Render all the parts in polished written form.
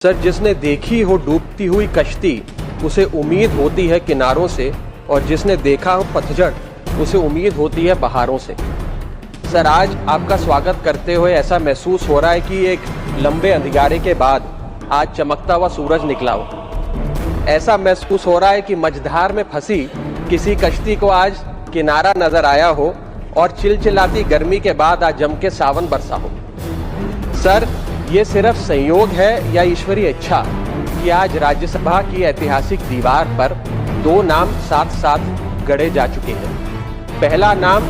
Sir, जिसने देखी हो डूबती हुई कश्ती उसे उम्मीद होती है किनारों से, और जिसने देखा हो पतझड़ उसे उम्मीद होती है बहारों से। सर, आज आपका स्वागत करते हुए ऐसा महसूस हो रहा है कि एक लंबे अंधियारे के बाद आज चमकता हुआ सूरज निकला हो। ऐसा महसूस हो रहा है कि मझधार में फंसी किसी कश्ती को आज किनारा नजर आया हो और चिलचिलाती गर्मी के बाद आज जम के सावन बरसा हो। सर, ये सिर्फ संयोग है या ईश्वरीय इच्छा कि आज राज्यसभा की ऐतिहासिक दीवार पर दो नाम साथ साथ गढ़े जा चुके हैं। पहला नाम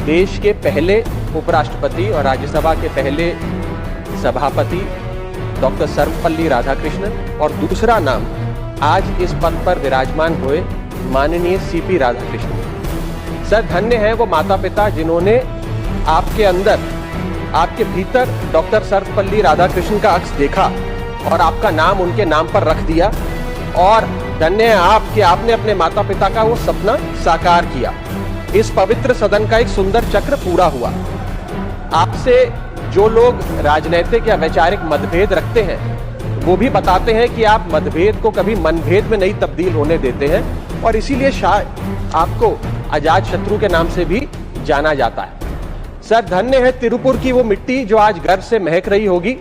देश के पहले उपराष्ट्रपति और राज्यसभा के पहले सभापति डॉक्टर सर्वपल्ली राधाकृष्णन, और दूसरा नाम आज इस पद पर विराजमान हुए माननीय सीपी राधाकृष्णन। सर, धन्य है वो माता पिता जिन्होंने आपके अंदर, आपके भीतर डॉक्टर सर्वपल्ली राधाकृष्णन का अक्स देखा और आपका नाम उनके नाम पर रख दिया, और धन्य है आप कि आपने अपने माता पिता का वो सपना साकार किया। इस पवित्र सदन का एक सुंदर चक्र पूरा हुआ। आपसे जो लोग राजनीतिक या वैचारिक मतभेद रखते हैं वो भी बताते हैं कि आप मतभेद को कभी मनभेद में नहीं तब्दील होने देते हैं, और इसीलिए शायद आपको अजात शत्रु के नाम से भी जाना जाता है। सर, धन्य है तिरुपुर की वो मिट्टी जो आज गर्व से महक रही होगी,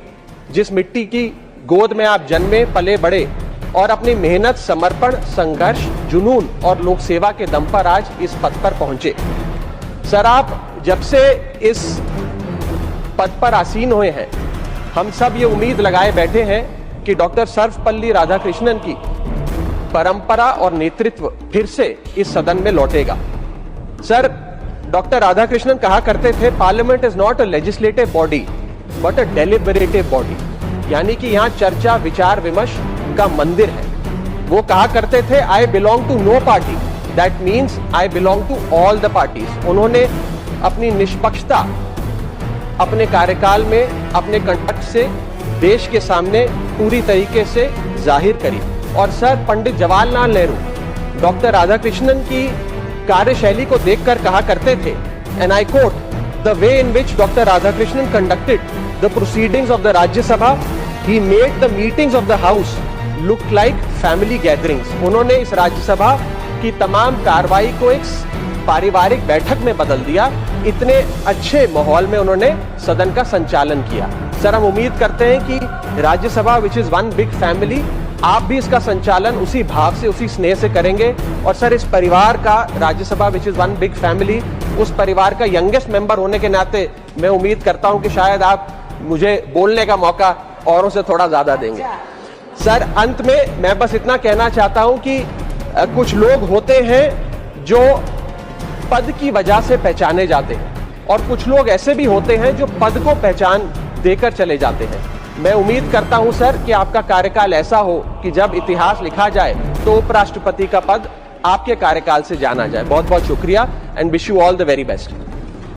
जिस मिट्टी की गोद में आप जन्मे पले बड़े और अपनी मेहनत, समर्पण, संघर्ष, जुनून और लोक सेवा के दम पर आज इस पद पर पहुंचे। सर, आप जब से इस पद पर आसीन हुए हैं, हम सब ये उम्मीद लगाए बैठे हैं कि डॉक्टर सर्वपल्ली राधाकृष्णन की परंपरा और नेतृत्व फिर से इस सदन में लौटेगा। सर, डॉक्टर राधाकृष्णन कहा करते थे, parliament is not a legislative body but a deliberative body, यानी कि यहाँ चर्चा, विचार विमर्श का मंदिर है। वो कहा करते थे, I belong to no party, that means I belong to all the parties. उन्होंने अपनी निष्पक्षता अपने कार्यकाल में अपने कंडक्ट से देश के सामने पूरी तरीके से जाहिर करी। और सर, पंडित जवाहरलाल नेहरू डॉक्टर राधाकृष्णन की कार्यशैली को देखकर कहा करते थे, and I quote, the way in which doctor Radhakrishnan conducted the proceedings of the Rajya Sabha, he made the meetings of the house look like family gatherings. उन्होंने इस राज्यसभा की तमाम कार्रवाई को एक पारिवारिक बैठक में बदल दिया। इतने अच्छे माहौल में उन्होंने सदन का संचालन किया। सर, हम उम्मीद करते हैं कि Rajya Sabha which is one big family, आप भी इसका संचालन उसी भाव से, उसी स्नेह से करेंगे। और सर, इस परिवार का, Rajya Sabha which is one big family, उस परिवार का यंगेस्ट मेंबर होने के नाते मैं उम्मीद करता हूं कि शायद आप मुझे बोलने का मौका औरों से थोड़ा ज्यादा देंगे। सर, अंत में मैं बस इतना कहना चाहता हूं कि कुछ लोग होते हैं जो पद की वजह से पहचाने जाते हैं, और कुछ लोग ऐसे भी होते हैं जो पद को पहचान देकर चले जाते हैं। मैं उम्मीद करता हूं सर कि आपका कार्यकाल ऐसा हो कि जब इतिहास लिखा जाए तो उपराष्ट्रपति का पद आपके कार्यकाल से जाना जाए। बहुत बहुत शुक्रिया, and wish you all the very best.